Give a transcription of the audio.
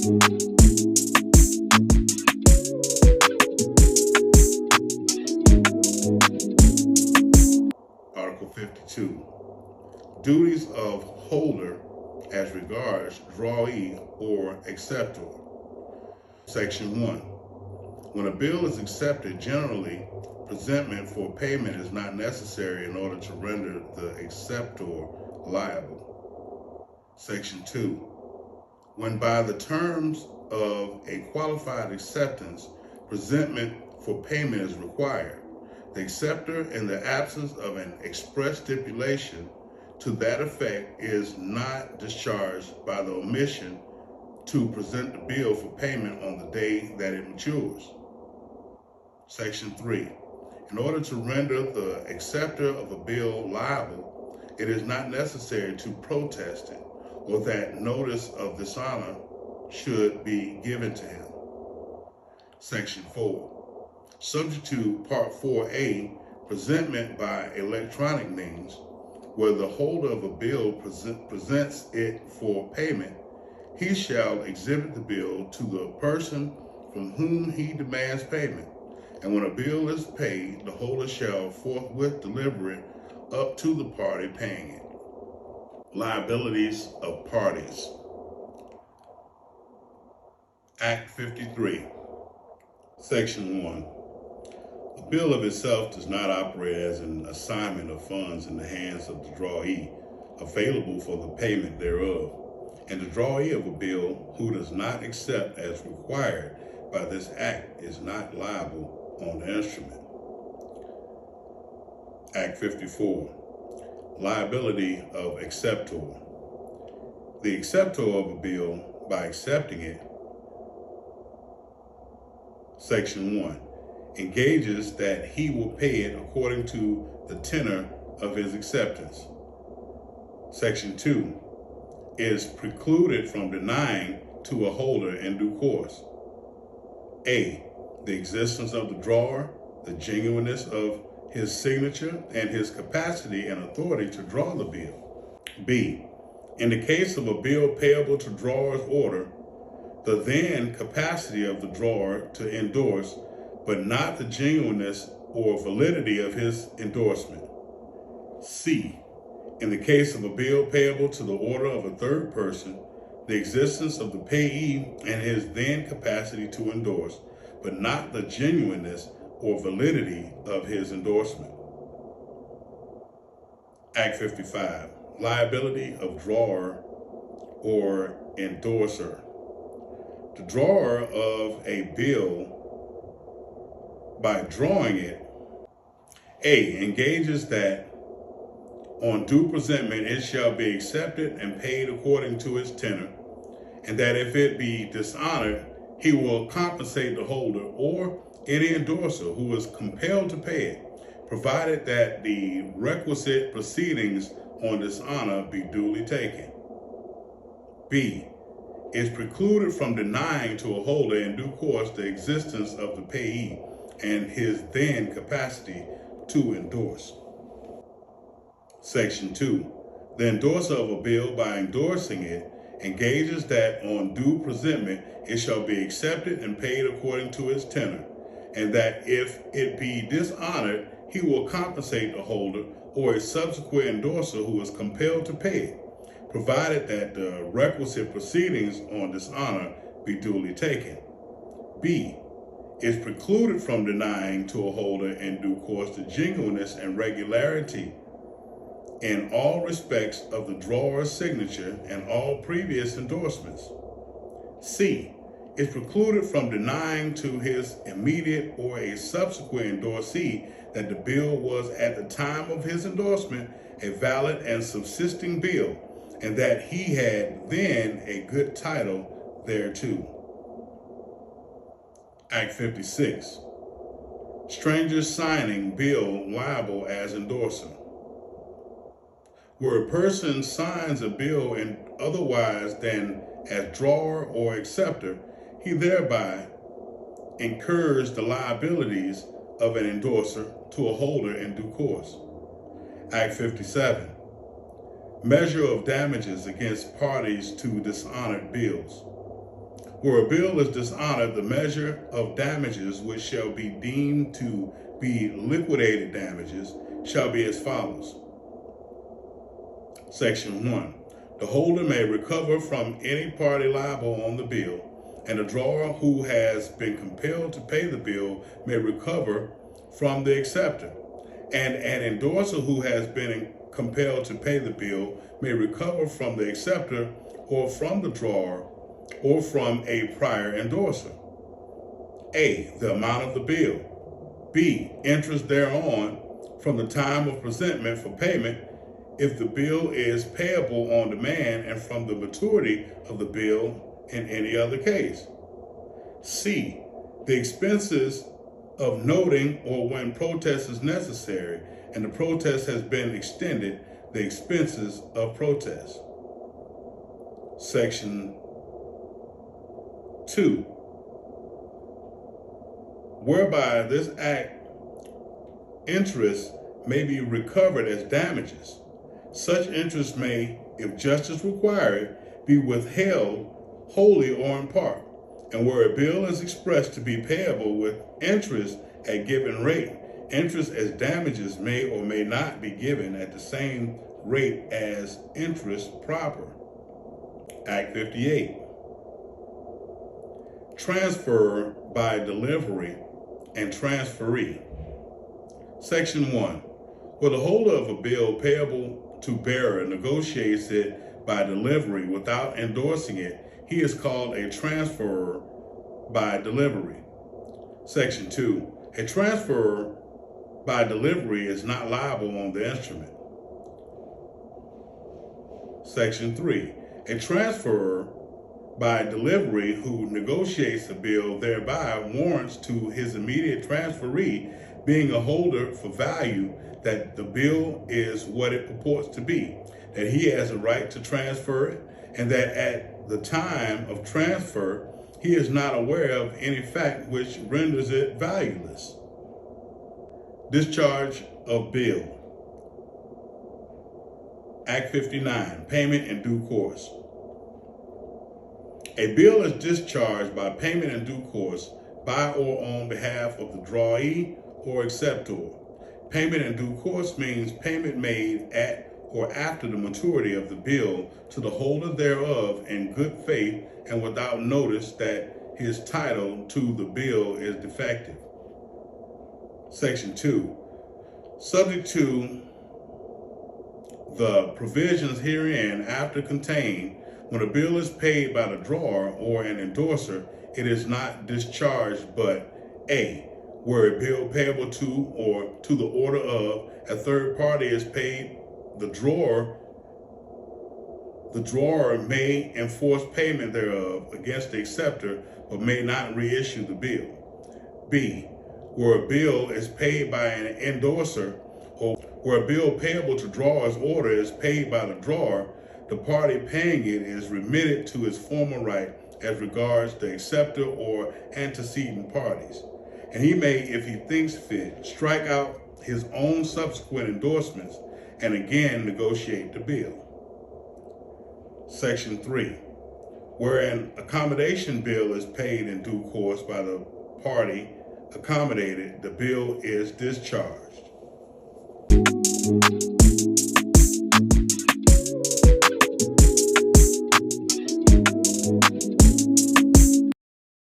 Article 52. Duties of holder as regards drawee or acceptor. Section 1. When a bill is accepted, generally, presentment for payment is not necessary in order to render the acceptor liable. Section 2. When by the terms of a qualified acceptance, presentment for payment is required, the acceptor, in the absence of an express stipulation to that effect, is not discharged by the omission to present the bill for payment on the day that it matures. Section 3. In order to render the acceptor of a bill liable, it is not necessary to protest it or that notice of dishonor should be given to him. Section 4. Subject to Part 4A, presentment by electronic means, where the holder of a bill presents it for payment, he shall exhibit the bill to the person from whom he demands payment. And when a bill is paid, the holder shall forthwith deliver it up to the party paying it. Liabilities of parties. Act 53. Section 1. The bill of itself does not operate as an assignment of funds in the hands of the drawee, available for the payment thereof, and the drawee of a bill who does not accept as required by this act is not liable on the instrument. Act 54. Liability of acceptor. The acceptor of a bill, by accepting it, Section 1, engages that he will pay it according to the tenor of his acceptance. Section 2, is precluded from denying to a holder in due course: A, the existence of the drawer, the genuineness of his signature, and his capacity and authority to draw the bill. B, in the case of a bill payable to drawer's order, the then capacity of the drawer to endorse, but not the genuineness or validity of his endorsement. C, in the case of a bill payable to the order of a third person, the existence of the payee and his then capacity to endorse, but not the genuineness or validity of his endorsement. Act 55. Liability of drawer or endorser. The drawer of a bill, by drawing it, A, engages that on due presentment it shall be accepted and paid according to its tenor, and that if it be dishonored, he will compensate the holder or any endorser who is compelled to pay it, provided that the requisite proceedings on dishonor be duly taken. B, is precluded from denying to a holder in due course the existence of the payee and his then capacity to endorse. Section 2. The endorser of a bill, by endorsing it, engages that on due presentment it shall be accepted and paid according to its tenor, and that if it be dishonored, he will compensate the holder or a subsequent endorser who is compelled to pay it, provided that the requisite proceedings on dishonor be duly taken. B, is precluded from denying to a holder in due course the genuineness and regularity in all respects of the drawer's signature and all previous endorsements. C, is precluded from denying to his immediate or a subsequent endorsee that the bill was at the time of his endorsement a valid and subsisting bill, and that he had then a good title thereto. Act 56. Strangers signing bill liable as endorser. Where a person signs a bill in otherwise than as drawer or acceptor, he thereby incurs the liabilities of an endorser to a holder in due course. Act 57. Measure of damages against parties to dishonored bills. Where a bill is dishonored, the measure of damages which shall be deemed to be liquidated damages shall be as follows. Section 1. The holder may recover from any party liable on the bill, and the drawer who has been compelled to pay the bill may recover from the acceptor, and an endorser who has been compelled to pay the bill may recover from the acceptor or from the drawer or from a prior endorser. A. The amount of the bill. B. Interest thereon from the time of presentment for payment if the bill is payable on demand, and from the maturity of the bill in any other case. C. The expenses of noting or when protest is necessary and the protest has been extended, the expenses of protest. Section 2. Whereby this act, interest may be recovered as damages. Such interest may, if justice required, be withheld wholly or in part. And where a bill is expressed to be payable with interest at given rate, interest as damages may or may not be given at the same rate as interest proper. Act 58. Transfer by delivery and transferee. Section 1. Where the holder of a bill payable to bearer negotiates it by delivery without endorsing it, he is called a transferor by delivery. Section 2. A transferor by delivery is not liable on the instrument. Section 3. A transferor by delivery who negotiates a bill thereby warrants to his immediate transferee, being a holder for value, that the bill is what it purports to be, that he has a right to transfer it, and that at the time of transfer, he is not aware of any fact which renders it valueless. Discharge of bill. Act 59, payment in due course. A bill is discharged by payment in due course by or on behalf of the drawee or acceptor. Payment in due course means payment made at or after the maturity of the bill to the holder thereof in good faith and without notice that his title to the bill is defective. Section 2. Subject to the provisions herein after contained, when a bill is paid by the drawer or an endorser, it is not discharged, but A. Where a bill payable to or to the order of a third party is paid, the drawer may enforce payment thereof against the acceptor, but may not reissue the bill. B. Where a bill is paid by an endorser, or where a bill payable to drawer's order is paid by the drawer, the party paying it is remitted to his former right as regards the acceptor or antecedent parties. And he may, if he thinks fit, strike out his own subsequent endorsements and again negotiate the bill. Section 3. Where an accommodation bill is paid in due course by the party accommodated, the bill is discharged.